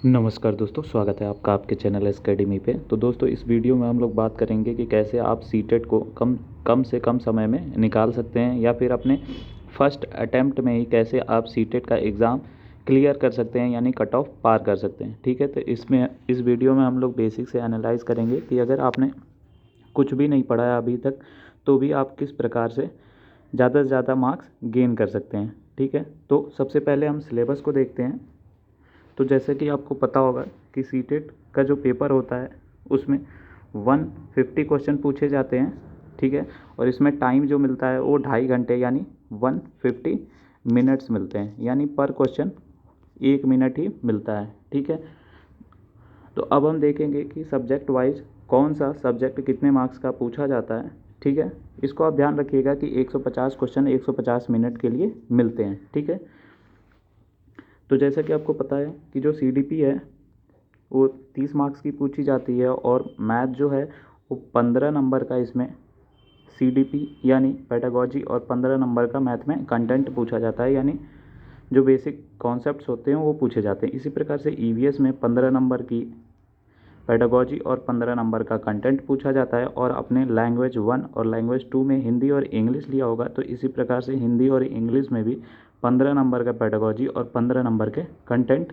नमस्कार दोस्तों, स्वागत है आपका आपके चैनल एस अकेडमी पे। तो दोस्तों, इस वीडियो में हम लोग बात करेंगे कि कैसे आप सीटेट को कम कम से कम समय में निकाल सकते हैं, या फिर अपने फर्स्ट अटेम्प्ट में ही कैसे आप सीटेट का एग्ज़ाम क्लियर कर सकते हैं, यानी कट ऑफ पार कर सकते हैं। ठीक है, तो इस वीडियो में हम लोग बेसिक से एनालाइज करेंगे कि अगर आपने कुछ भी नहीं पढ़ा है अभी तक, तो भी आप किस प्रकार से ज़्यादा से ज़्यादा मार्क्स गेन कर सकते हैं। ठीक है, तो सबसे पहले हम सिलेबस को देखते हैं। तो जैसे कि आपको पता होगा कि सीटेट का जो पेपर होता है उसमें 150 क्वेश्चन पूछे जाते हैं। ठीक है, और इसमें टाइम जो मिलता है वो 2.5 घंटे यानी 150 मिनट्स मिलते हैं, यानी पर क्वेश्चन 1 मिनट ही मिलता है। ठीक है, तो अब हम देखेंगे कि सब्जेक्ट वाइज कौन सा सब्जेक्ट कितने मार्क्स का पूछा जाता है। ठीक है, इसको आप ध्यान रखिएगा कि 150 क्वेश्चन 150 मिनट के लिए मिलते हैं। ठीक है, तो जैसा कि आपको पता है कि जो सीडीपी है वो 30 मार्क्स की पूछी जाती है, और मैथ जो है वो 15 नंबर का इसमें सीडीपी यानी पेडागोजी, और 15 नंबर का मैथ में कंटेंट पूछा जाता है, यानी जो बेसिक कॉन्सेप्ट्स होते हैं वो पूछे जाते हैं। इसी प्रकार से ईवीएस में 15 नंबर की पेडागोजी और 15 नंबर का कंटेंट पूछा जाता है। और अपने लैंग्वेज 1 और लैंग्वेज 2 में हिंदी और इंग्लिश लिया होगा, तो इसी प्रकार से हिंदी और इंग्लिश में भी 15 नंबर का पेडागोजी और 15 नंबर के कंटेंट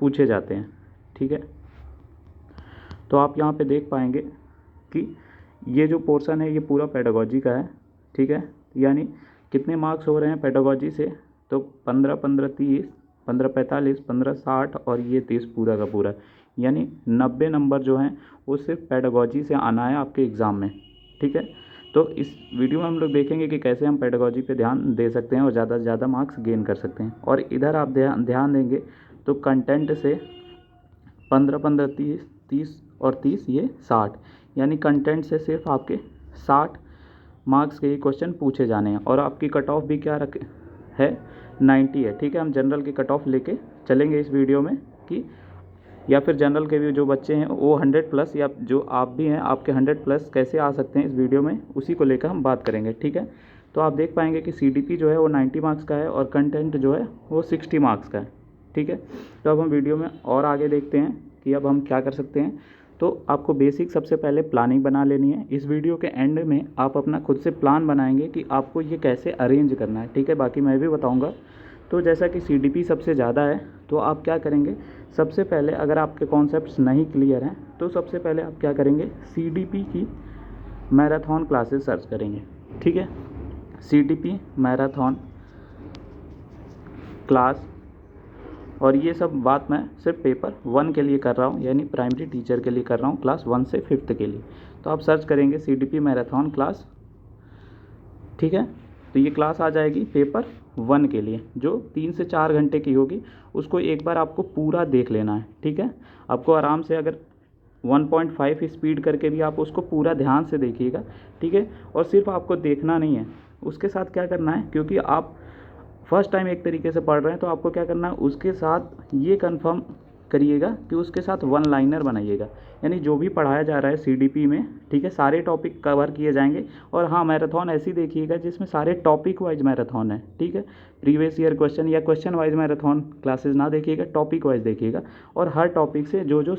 पूछे जाते हैं। ठीक है, तो आप यहाँ पे देख पाएंगे कि ये जो पोर्शन है ये पूरा पेडागोजी का है। ठीक है, यानी कितने मार्क्स हो रहे हैं पेडागोजी से, तो 15 15 30 15 45 15 60 और ये 30 पूरा का पूरा, यानी 90 नंबर जो हैं वो सिर्फ पेडागोजी से आना है आपके एग्ज़ाम में। ठीक है, तो इस वीडियो में हम लोग देखेंगे कि कैसे हम पेडागोजी पे ध्यान दे सकते हैं और ज़्यादा से ज़्यादा मार्क्स गेन कर सकते हैं। और इधर आप ध्यान देंगे तो कंटेंट से 15 15 30 30 और 30 ये 60, यानी कंटेंट से सिर्फ आपके 60 मार्क्स के ही क्वेश्चन पूछे जाने हैं। और आपकी कट ऑफ भी क्या रखे है, 90 है। ठीक है, हम जनरल की कट ऑफ लेके चलेंगे इस वीडियो में कि, या फिर जनरल के भी जो बच्चे हैं वो 100 प्लस, या जो आप भी हैं आपके 100 प्लस कैसे आ सकते हैं इस वीडियो में, उसी को लेकर हम बात करेंगे। ठीक है, तो आप देख पाएंगे कि सीडीपी जो है वो 90 मार्क्स का है और कंटेंट जो है वो 60 मार्क्स का है। ठीक है, तो अब हम वीडियो में और आगे देखते हैं कि अब हम क्या कर सकते हैं। तो आपको बेसिक सबसे पहले प्लानिंग बना लेनी है। इस वीडियो के एंड में आप अपना खुद से प्लान बनाएंगे कि आपको ये कैसे अरेंज करना है। ठीक है, बाकी मैं भी बताऊंगा। तो जैसा कि सीडीपी सबसे ज़्यादा है, तो आप क्या करेंगे, सबसे पहले अगर आपके कॉन्सेप्ट्स नहीं क्लियर हैं तो सबसे पहले आप क्या करेंगे, सीडीपी की मैराथन क्लासेस सर्च करेंगे। ठीक है, सीडीपी मैराथन क्लास, और ये सब बात मैं सिर्फ पेपर 1 के लिए कर रहा हूँ, यानी प्राइमरी टीचर के लिए कर रहा हूँ, क्लास 1 से 5th के लिए। तो आप सर्च करेंगे सीडीपी मैराथन क्लास। ठीक है, तो ये क्लास आ जाएगी पेपर 1 के लिए, जो 3 से 4 घंटे की होगी। उसको एक बार आपको पूरा देख लेना है। ठीक है, आपको आराम से अगर 1.5 स्पीड करके भी आप उसको पूरा ध्यान से देखिएगा। ठीक है, और सिर्फ आपको देखना नहीं है, उसके साथ क्या करना है, क्योंकि आप फर्स्ट टाइम एक तरीके से पढ़ रहे हैं, तो आपको क्या करना है, उसके साथ ये कंफर्म करिएगा कि उसके साथ वन लाइनर बनाइएगा, यानी जो भी पढ़ाया जा रहा है सीडीपी में, ठीक है, सारे टॉपिक कवर किए जाएंगे। और हाँ, मैराथन ऐसी देखिएगा जिसमें सारे टॉपिक वाइज मैराथन है। ठीक है, प्रीवियस ईयर क्वेश्चन या क्वेश्चन वाइज मैराथन क्लासेस ना देखिएगा, टॉपिक वाइज देखिएगा, और हर टॉपिक से जो जो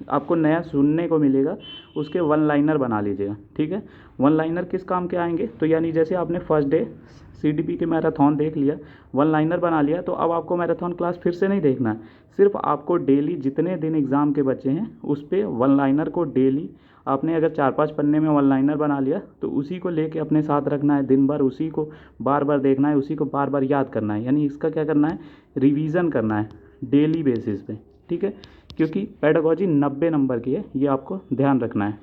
आपको नया सुनने को मिलेगा उसके वन लाइनर बना लीजिएगा। ठीक है, वन लाइनर किस काम के आएंगे, तो यानी जैसे आपने फर्स्ट डे सीडीपी के मैराथन देख लिया, वन लाइनर बना लिया, तो अब आपको मैराथन क्लास फिर से नहीं देखना है। सिर्फ आपको डेली जितने दिन एग्ज़ाम के बचे हैं उस पर वन लाइनर को डेली आपने अगर 4-5 पन्ने में वन लाइनर बना लिया, तो उसी को लेके अपने साथ रखना है। दिन भर उसी को बार बार देखना है, उसी को बार बार याद करना है, यानी इसका क्या करना है, रिवीजन करना है डेली बेसिस पे। ठीक है, क्योंकि पेडागोजी 90 नंबर की है, ये आपको ध्यान रखना है।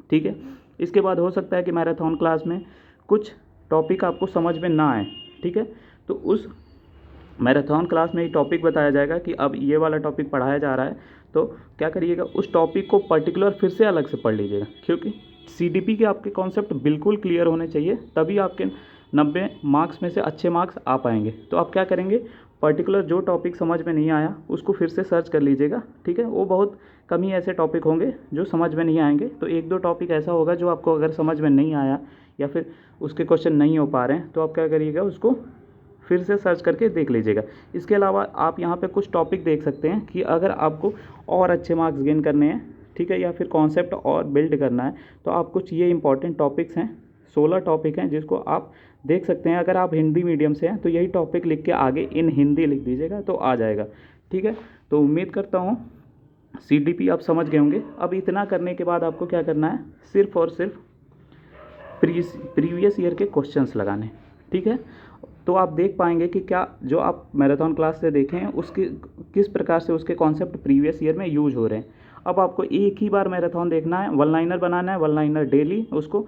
ठीक है, इसके बाद हो सकता है कि मैराथन क्लास में कुछ टॉपिक आपको समझ में ना आए। ठीक है, तो उस मैराथन क्लास में ही टॉपिक बताया जाएगा कि अब ये वाला टॉपिक पढ़ाया जा रहा है, तो क्या करिएगा, उस टॉपिक को पर्टिकुलर फिर से अलग से पढ़ लीजिएगा, क्योंकि सीडीपी के आपके कॉन्सेप्ट बिल्कुल क्लियर होने चाहिए, तभी आपके 90 मार्क्स में से अच्छे मार्क्स आ पाएंगे। तो आप क्या करेंगे, पर्टिकुलर जो टॉपिक समझ में नहीं आया उसको फिर से सर्च कर लीजिएगा। ठीक है, वो बहुत कम ही ऐसे टॉपिक होंगे जो समझ में नहीं आएंगे, तो 1-2 टॉपिक ऐसा होगा जो आपको अगर समझ में नहीं आया या फिर उसके क्वेश्चन नहीं हो पा रहे हैं, तो आप क्या करिएगा, उसको फिर से सर्च करके देख लीजिएगा। इसके अलावा आप यहाँ पे कुछ टॉपिक देख सकते हैं कि अगर आपको और अच्छे मार्क्स गेन करने हैं, ठीक है, या फिर कॉन्सेप्ट और बिल्ड करना है, तो आप कुछ ये इंपॉर्टेंट टॉपिक्स हैं, 16 टॉपिक हैं जिसको आप देख सकते हैं। अगर आप हिंदी मीडियम से हैं तो यही टॉपिक लिख के आगे इन हिंदी लिख दीजिएगा तो आ जाएगा, ठीक है। तो उम्मीद करता हूँ CDP आप समझ गए होंगे। अब इतना करने के बाद आपको क्या करना है, सिर्फ और सिर्फ प्रीवियस ईयर के क्वेश्चंस लगाने, ठीक है। तो आप देख पाएंगे कि क्या जो आप मैराथन क्लास से देखें हैं उसकी किस प्रकार से उसके कॉन्सेप्ट प्रीवियस ईयर में यूज हो रहे हैं। अब आपको एक ही बार मैराथन देखना है, वन लाइनर बनाना है, वन लाइनर डेली उसको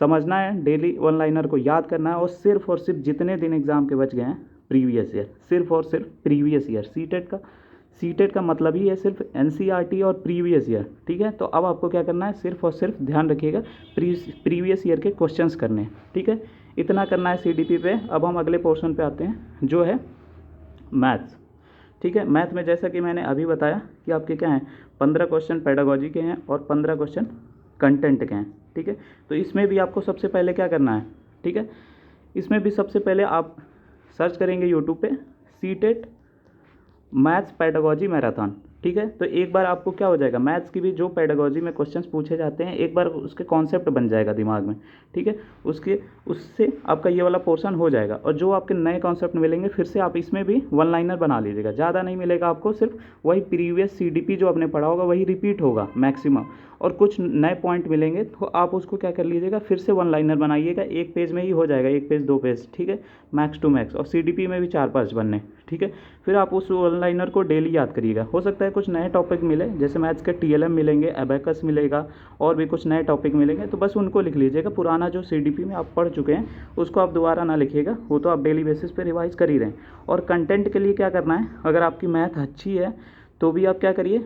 समझना है, डेली वन लाइनर को याद करना है, और सिर्फ जितने दिन एग्ज़ाम के बच गए हैं प्रीवियस ईयर, सिर्फ और सिर्फ प्रीवियस ईयर। सीटेट का मतलब ही है सिर्फ NCERT और प्रीवियस ईयर, ठीक है। तो अब आपको क्या करना है, सिर्फ और सिर्फ ध्यान रखिएगा प्रीवियस ईयर के क्वेश्चंस करने हैं, ठीक है। इतना करना है CDP पे। अब हम अगले पोर्शन पे आते हैं जो है मैथ्स, ठीक है। मैथ में जैसा कि मैंने अभी बताया कि आपके क्या हैं, 15 क्वेश्चन पेडागोजी के हैं और 15 क्वेश्चन कंटेंट के हैं, ठीक है। तो इसमें भी आपको सबसे पहले क्या करना है, ठीक है, इसमें भी सबसे पहले आप सर्च करेंगे यूट्यूब पे सीटेट मैथ्स पेडागोजी मैराथन, ठीक है। तो एक बार आपको क्या हो जाएगा, मैथ्स की भी जो पेडागोजी में क्वेश्चंस पूछे जाते हैं एक बार उसके कॉन्सेप्ट बन जाएगा दिमाग में, ठीक है। उससे आपका ये वाला पोर्शन हो जाएगा, और जो आपके नए कॉन्सेप्ट मिलेंगे फिर से आप इसमें भी वन लाइनर बना लीजिएगा। ज़्यादा नहीं मिलेगा आपको, सिर्फ वही प्रीवियस CDP जो आपने पढ़ा होगा वही रिपीट होगा मैक्सिमम, और कुछ नए पॉइंट मिलेंगे तो आप उसको क्या कर लीजिएगा, फिर से वन लाइनर बनाइएगा। एक पेज में ही हो जाएगा, एक पेज 2 पेज, ठीक है, मैक्स टू मैक्स। और CDP में भी 4-5 बनने, ठीक है। फिर आप उस वन लाइनर को डेली याद करिएगा। हो सकता है कुछ नए टॉपिक मिले, जैसे मैथ्स के TLM मिलेंगे, एबेकस मिलेगा, और भी कुछ नए टॉपिक मिलेंगे, तो बस उनको लिख लीजिएगा। पुराना जो CDP में आप पढ़ चुके हैं उसको आप दोबारा ना लिखिएगा, वो तो आप डेली बेसिस पे रिवाइज कर ही रहे हैं। और कंटेंट के लिए क्या करना है, अगर आपकी मैथ अच्छी है तो भी आप क्या करिए,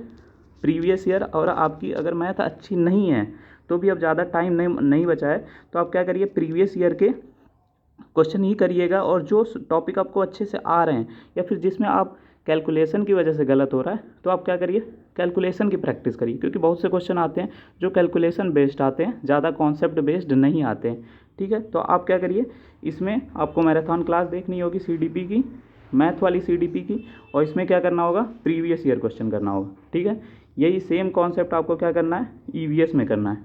प्रीवियस ईयर, और आपकी अगर मैथ अच्छी नहीं है तो भी अब ज़्यादा टाइम नहीं बचा है तो आप क्या करिए, प्रीवियस ईयर के क्वेश्चन ही करिएगा। और जो टॉपिक आपको अच्छे से आ रहे हैं या फिर जिसमें आप कैलकुलेशन की वजह से गलत हो रहा है तो आप क्या करिए, कैलकुलेशन की प्रैक्टिस करिए, क्योंकि बहुत से क्वेश्चन आते हैं जो कैलकुलेशन बेस्ड आते हैं, ज़्यादा कॉन्सेप्ट बेस्ड नहीं आते हैं, ठीक है। तो आप क्या करिए, इसमें आपको मैराथन क्लास देखनी होगी CDP की, मैथ वाली CDP की, और इसमें क्या करना होगा, प्रीवियस ईयर क्वेश्चन करना होगा, ठीक है। यही सेम कॉन्सेप्ट आपको क्या करना है, EVS में करना है,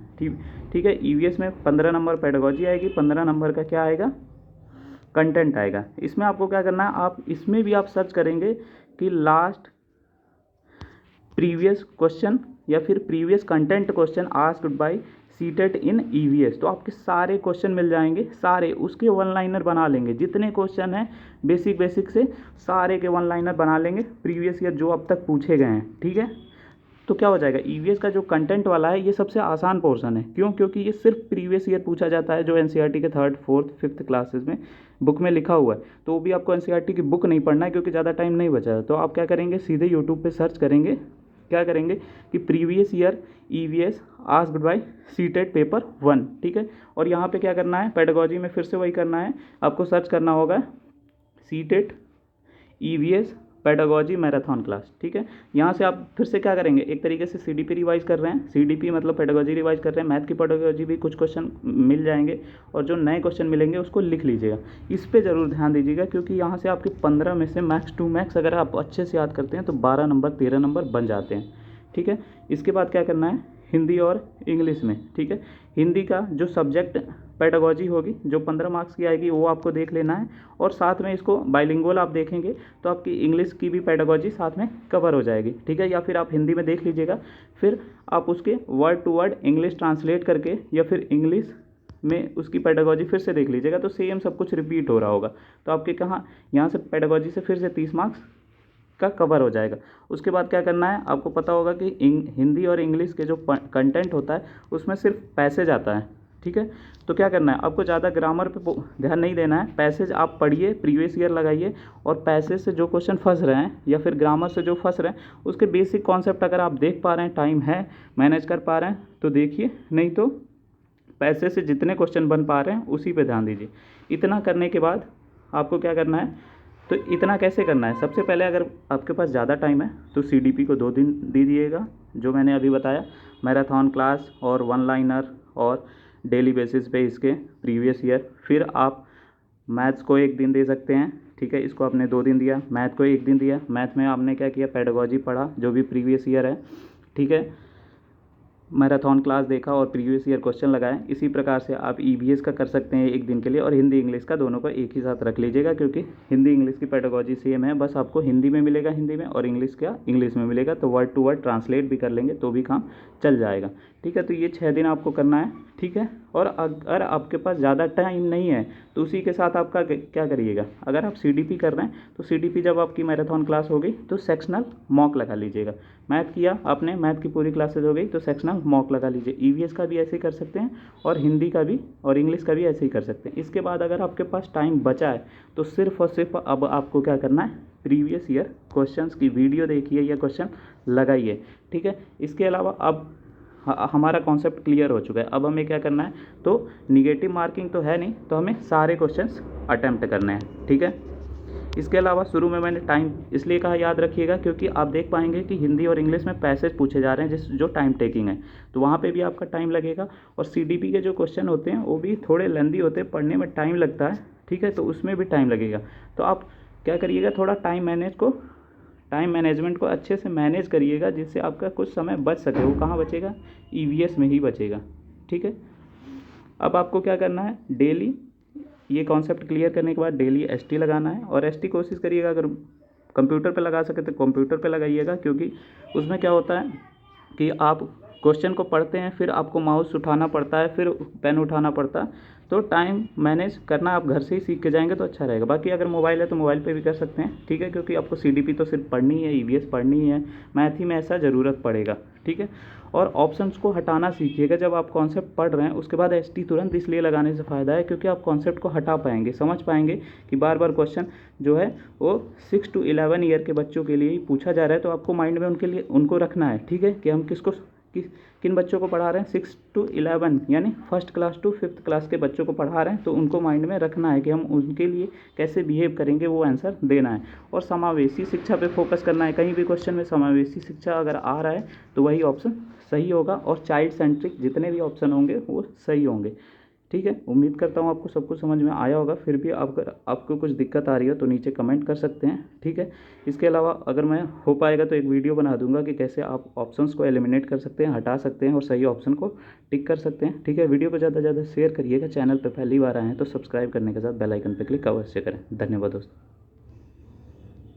ठीक है। EVS में 15 नंबर पेडागोजी आएगी, 15 नंबर का क्या आएगा, कंटेंट आएगा। इसमें आपको क्या करना है, आप इसमें भी आप सर्च करेंगे कि लास्ट प्रीवियस क्वेश्चन या फिर previous content question asked by CTET in EVS, तो आपके सारे क्वेश्चन मिल जाएंगे, सारे उसके वन लाइनर बना लेंगे। जितने क्वेश्चन हैं बेसिक से सारे के वन लाइनर बना लेंगे प्रीवियस ईयर जो अब तक पूछे गए हैं, ठीक है। तो क्या हो जाएगा, EVS का जो कंटेंट वाला है ये सबसे आसान पोर्शन है। क्यों, क्योंकि ये सिर्फ प्रीवियस ईयर पूछा जाता है, जो NCERT के 3rd 4th 5th क्लासेस में बुक में लिखा हुआ है। तो वो भी आपको NCERT की बुक नहीं पढ़ना है क्योंकि ज़्यादा टाइम नहीं बचा है। तो आप क्या करेंगे, सीधे यूट्यूब पे सर्च करेंगे, क्या करेंगे कि previous year EVS asked by CTET paper 1, ठीक है। और यहाँ पे क्या करना है, पेडागोजी में फिर से वही करना है, आपको सर्च करना होगा CTET EVS pedagogy marathon class, ठीक है। यहाँ से आप फिर से क्या करेंगे, एक तरीके से CDP रिवाइज कर रहे हैं, CDP मतलब पेडागोजी रिवाइज कर रहे हैं, मैथ की पेडागोजी भी कुछ क्वेश्चन मिल जाएंगे, और जो नए क्वेश्चन मिलेंगे उसको लिख लीजिएगा। इस पर ज़रूर ध्यान दीजिएगा, क्योंकि यहाँ से आपके 15 में से मैक्स टू मैक्स अगर आप अच्छे से याद करते हैं तो 12 नंबर 13 नंबर बन जाते हैं, ठीक है। इसके बाद क्या करना है, हिंदी और इंग्लिश में, ठीक है। हिंदी का जो सब्जेक्ट पेडागोजी होगी जो 15 मार्क्स की आएगी वो आपको देख लेना है, और साथ में इसको बाइलिंगुअल आप देखेंगे तो आपकी इंग्लिश की भी पेडागोजी साथ में कवर हो जाएगी, ठीक है। या फिर आप हिंदी में देख लीजिएगा, फिर आप उसके word to word English translate करके या फिर इंग्लिश में उसकी पेडागोजी फिर से देख लीजिएगा, तो सेम सब कुछ रिपीट हो रहा होगा। तो आपके कहाँ यहाँ से पेडागोजी से फिर से 30 मार्क्स का कवर हो जाएगा। उसके बाद क्या करना है, आपको पता होगा कि हिंदी और इंग्लिश के जो कंटेंट होता है उसमें सिर्फ पैसेज आता है, ठीक है। तो क्या करना है, आपको ज़्यादा ग्रामर पे ध्यान नहीं देना है, पैसेज आप पढ़िए, प्रीवियस ईयर लगाइए, और पैसेज से जो क्वेश्चन फंस रहे हैं या फिर ग्रामर से जो फंस रहे हैं उसके बेसिक कॉन्सेप्ट अगर आप देख पा रहे हैं, टाइम है, मैनेज कर पा रहे हैं तो देखिए, नहीं तो पैसेज से जितने क्वेश्चन बन पा रहे हैं उसी पे ध्यान दीजिए। इतना करने के बाद आपको क्या करना है, तो इतना कैसे करना है, सबसे पहले अगर आपके पास ज़्यादा टाइम है तो CDP को 2 दिन दीजिएगा, जो मैंने अभी बताया, मैराथन क्लास और वन लाइनर और डेली बेसिस पे इसके प्रीवियस ईयर। फिर आप मैथ्स को 1 दिन दे सकते हैं, ठीक ठीक है, इसको आपने 2 दिन दिया, मैथ को 1 दिन दिया। मैथ में आपने क्या किया, पेडागोजी पढ़ा जो भी प्रीवियस ईयर है, ठीक है, मैराथन क्लास देखा और प्रीवियस ईयर क्वेश्चन लगाए। इसी प्रकार से आप ईवीएस का कर सकते हैं 1 दिन के लिए, और हिंदी इंग्लिश का दोनों को एक ही साथ रख लीजिएगा, क्योंकि हिंदी इंग्लिश की पेडागोजी सेम है, बस आपको हिंदी में मिलेगा हिंदी में और इंग्लिश का इंग्लिश में मिलेगा, तो वर्ड टू वर्ड ट्रांसलेट भी कर लेंगे तो भी काम चल जाएगा, ठीक है। तो ये 6 दिन आपको करना है, ठीक है। और अगर आपके पास ज़्यादा टाइम नहीं है तो उसी के साथ आपका क्या करिएगा, अगर आप सीडीपी कर रहे हैं तो सीडीपी जब आपकी मैराथन क्लास हो गई तो सेक्शनल मॉक लगा लीजिएगा। मैथ किया आपने, मैथ की पूरी क्लासेज हो गई तो सेक्शनल मॉक लगा लीजिए। ईवीएस का भी ऐसे ही कर सकते हैं और हिंदी का भी और इंग्लिश का भी ऐसे ही कर सकते हैं। इसके बाद अगर आपके पास टाइम बचा है तो सिर्फ और सिर्फ अब आपको क्या करना है, प्रीवियस ईयर क्वेश्चंस की वीडियो देखिए या क्वेश्चन लगाइए, ठीक है। इसके अलावा अब हमारा कॉन्सेप्ट क्लियर हो चुका है। अब हमें क्या करना है, तो निगेटिव मार्किंग तो है नहीं, तो हमें सारे क्वेश्चंस अटेम्प्ट करने हैं, ठीक है। इसके अलावा शुरू में मैंने टाइम इसलिए कहा याद रखिएगा क्योंकि आप देख पाएंगे कि हिंदी और इंग्लिश में पैसेज पूछे जा रहे हैं जो टाइम टेकिंग है, तो वहाँ पे भी आपका टाइम लगेगा। और सीडीपी के जो क्वेश्चन होते हैं वो भी थोड़े लेंदी होते हैं, पढ़ने में टाइम लगता है, ठीक है, तो उसमें भी टाइम लगेगा। तो आप क्या करिएगा, थोड़ा टाइम मैनेजमेंट को अच्छे से मैनेज करिएगा, जिससे आपका कुछ समय बच सके। वो कहाँ बचेगा, ईवीएस में ही बचेगा, ठीक है। अब आपको क्या करना है, डेली ये कॉन्सेप्ट क्लियर करने के बाद डेली एसटी लगाना है। और एसटी कोशिश करिएगा अगर कंप्यूटर पे लगा सके तो कंप्यूटर पे लगाइएगा, क्योंकि उसमें क्या होता है कि आप क्वेश्चन को पढ़ते हैं, फिर आपको माउस उठाना पड़ता है, फिर पेन उठाना पड़ता है, तो टाइम मैनेज करना आप घर से ही सीख के जाएंगे तो अच्छा रहेगा। बाकी अगर मोबाइल है तो मोबाइल पे भी कर सकते हैं, ठीक है, क्योंकि आपको सीडीपी तो सिर्फ पढ़नी है, ईवीएस पढ़नी है, मैथ ही में ऐसा ज़रूरत पड़ेगा, ठीक है। और ऑप्शंस को हटाना सीखिएगा जब आप कॉन्सेप्ट पढ़ रहे हैं। उसके बाद एसटी तुरंत इसलिए लगाने से फ़ायदा है क्योंकि आप कॉन्सेप्ट को हटा पाएंगे, समझ पाएंगे कि बार बार क्वेश्चन जो है वो 6 to 11 ईयर के बच्चों के लिए ही पूछा जा रहा है, तो आपको माइंड में उनके लिए उनको रखना है, ठीक है, कि हम किन बच्चों को पढ़ा रहे हैं, 6 to 11 यानी first class to 5th class के बच्चों को पढ़ा रहे हैं, तो उनको माइंड में रखना है कि हम उनके लिए कैसे बिहेव करेंगे, वो आंसर देना है। और समावेशी शिक्षा पे फोकस करना है। कहीं भी क्वेश्चन में समावेशी शिक्षा अगर आ रहा है तो वही ऑप्शन सही होगा, और चाइल्ड सेंट्रिक जितने भी ऑप्शन होंगे वो सही होंगे, ठीक है। उम्मीद करता हूँ आपको सब कुछ समझ में आया होगा। फिर भी अगर आपको कुछ दिक्कत आ रही है तो नीचे कमेंट कर सकते हैं, ठीक है। इसके अलावा अगर मैं हो पाएगा तो एक वीडियो बना दूंगा कि कैसे आप ऑप्शंस को एलिमिनेट कर सकते हैं, हटा सकते हैं और सही ऑप्शन को टिक कर सकते हैं, ठीक है। वीडियो को ज़्यादा से ज़्यादा शेयर करिएगा। चैनल पर पहली बार आए हैं तो सब्सक्राइब करने के साथ बेल आइकन पर क्लिक अवश्य करें। धन्यवाद दोस्तों।